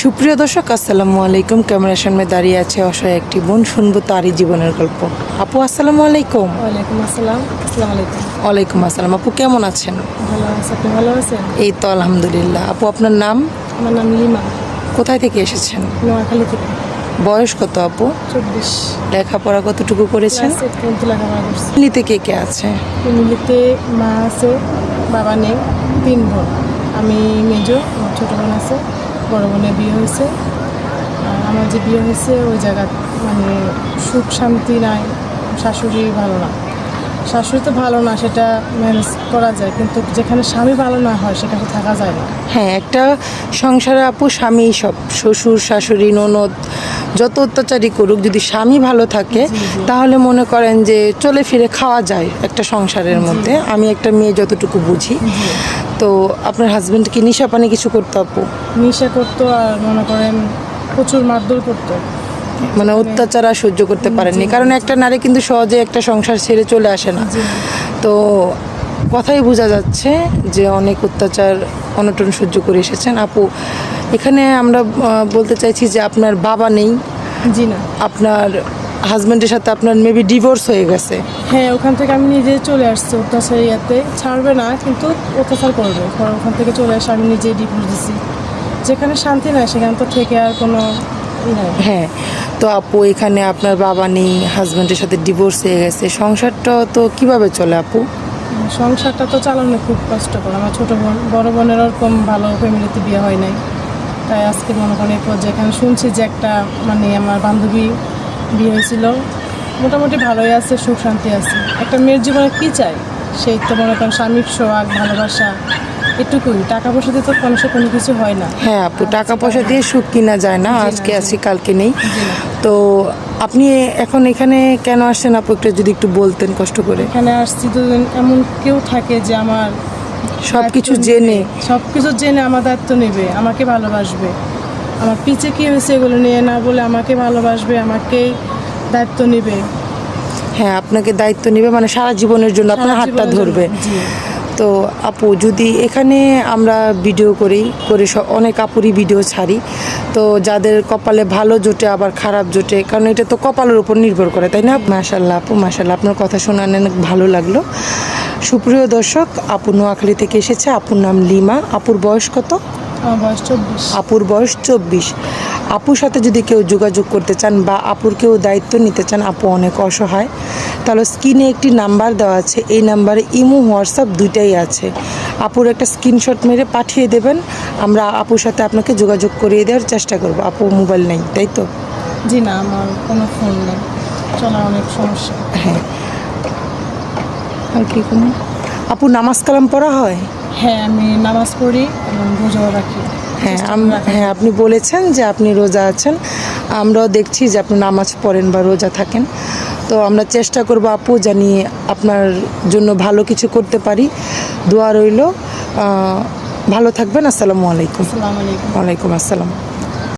সুপ্রিয় দর্শক, আসসালামু আলাইকুম। ক্যামেরার সামনে দাঁড়িয়ে আছে অসহায় একটি বোন, শুনবো তারই জীবনের গল্প। আপু আসসালামু আলাইকুম। ওয়ালাইকুম আসসালাম। আসসালামু আলাইকুম। ওয়ালাইকুম আসসালাম। আপু কেমন আছেন? ভালো আছি, আপনি ভালো আছেন? এই তো আলহামদুলিল্লাহ। আপু আপনার নাম? আমার নাম লিমা, কোথায় থেকে এসেছেন? নোয়াখালী থেকে। বয়স কত আপু? 24। লেখাপড়া কতটুকু করেছেন? ক্লাস 8 পর্যন্ত লেখাপড়া করছি। ফ্যামিলিতে কে কে আছে? ফ্যামিলিতে মা আছে, বাবা নেই, 3 বোন। আমি মেজো, আমার ছোটো বোন আছে, বড় বোনের বিয়ে হয়েছে। আর আমার যে বিয়ে হয়েছে ওই জায়গা মানে সুখ শান্তি নাই, শাশুড়ি ভালো না। শাশুড়ি তো ভালো না, সেটা ম্যানেজ করা যায়, কিন্তু যেখানে স্বামী ভালো না হয় সেখানে থাকা যায় না। হ্যাঁ, একটা সংসারে আপু স্বামী সব। শ্বশুর শাশুড়ি ননদ যত অত্যাচারই করুক, যদি স্বামী ভালো থাকে তাহলে মনে করেন যে চলে ফিরে খাওয়া যায় একটা সংসারের মধ্যে। আমি একটা মেয়ে যতটুকু বুঝি। তো আপনার হাজবেন্ড কি নেশা পানি কিছু করতো আপু? নেশা করতো, আর মনে করেন প্রচুর মারধর করতো। মানে অত্যাচার আর সহ্য করতে পারেননি, কারণ একটা নারী কিন্তু সহজে একটা সংসার ছেড়ে চলে আসে না। তো কথাই বোঝা যাচ্ছে যে অনেক অত্যাচার অনটন সহ্য করে এসেছেন আপু। এখানে আমরা বলতে চাইছি যে আপনার বাবা নেই, জি না। আপনার হাজব্যান্ডের সাথে আপনার মেবি ডিভোর্স হয়ে গেছে। হ্যাঁ, ওখান থেকে আমি নিজে চলে আসছি। অত্যাচার ইয়াতে ছাড়বে না, কিন্তু অত্যাচার করবে। পরে ওখান থেকে চলে আসে, আমি নিজে ডিভোর্স দিছি। যেখানে শান্তি নাই সেখানে তো থেকে আর কোনো নাই। হ্যাঁ, তো আপু এখানে আপনার বাবা নেই, হাজব্যান্ডের সাথে ডিভোর্স হয়ে গেছে, সংসারটা তো কিভাবে চলে আপু? সংসারটা তো চালানো খুব কষ্টকর। আমার ছোটো বোন, বড় বোনের ওরকম ভালো ফ্যামিলিতে বিয়ে হয় নাই, তাই আজকে মনে করেন এরপর যেখানে শুনছি যে একটা মানে আমার বান্ধবী বিয়ে হয়েছিল, মোটামুটি ভালোই আছে, সুখ শান্তি আছে। একটা মেয়ের জীবনে কী চাই? সেই তো মনে করেন স্বামীর সোহাগ, ভালোবাসা, এটুকুই। টাকা পয়সা দিয়ে তো মানুষের কোনো কিছু হয় না। হ্যাঁ আপু, টাকা পয়সা দিয়ে সুখ কিনা যায় না। আজকে আছি কালকে নেই। তো আপনি এখন এখানে কেন আসছেন আপু, একটু একটু বলতেন কষ্ট করে। এখানে আসছি তো, এমন কেউ থাকে যে আমার সব কিছু জেনে আমার দায়িত্ব নেবে, আমাকে ভালোবাসবে। আমার পিছে কী হয়েছে এগুলো নিয়ে না বলে আমাকে ভালোবাসবে, আমাকেই দায়িত্ব নেবে। হ্যাঁ, আপনাকে দায়িত্ব নেবে, মানে সারা জীবনের জন্য আপনার হাতটা ধরবে। তো আপু, যদি এখানে আমরা ভিডিও করে অনেক আপুরই ভিডিও ছাড়ি, তো যাদের কপালে ভালো জোটে আবার খারাপ জোটে, কারণ এটা তো কপালের উপর নির্ভর করে, তাই না? মাশাআল্লাহ আপু, মাশাআল্লাহ, আপনার কথা শুনে অনেক ভালো লাগলো। সুপ্রিয় দর্শক, আপু নোয়াখালী থেকে এসেছে। আপুর নাম লিমা। আপুর বয়স কত? আমার বয়স 24। আপুর বয়স 24। আপুর সাথে যদি কেউ যোগাযোগ করতে চান বা আপুর কেউ দায়িত্ব নিতে চান, আপু অনেক অসহায়, তাহলে স্ক্রিনে একটি নাম্বার দেওয়া আছে। এই নাম্বারে ইমো হোয়াটসঅ্যাপ দুইটাই আছে। আপুর একটা স্ক্রিনশট মেরে পাঠিয়ে দেবেন, আমরা আপুর সাথে আপনাকে যোগাযোগ করিয়ে দেওয়ার চেষ্টা করব। আপু মোবাইল নেই, তাই তো? জি না, আমার কোনো ফোন নেই, চলা অনেক সমস্যা। হ্যাঁ, আর কি কোনো আপু নামাজ কালাম পড়া হয়? হ্যাঁ, আমি নামাজ পড়ি এবং রোজাও রাখি। হ্যাঁ, হ্যাঁ, আপনি বলেছেন যে আপনি রোজা আছেন। আমরাও দেখছি যে আপনি নামাজ পড়েন বা রোজা থাকেন। তো আমরা চেষ্টা করব আপু, জানি আপনার জন্য ভালো কিছু করতে পারি। দোয়া রইল। ভালো থাকবেন। আসসালামু আলাইকুম। আসসালামু আলাইকুম। ওয়ালাইকুম আসসালাম।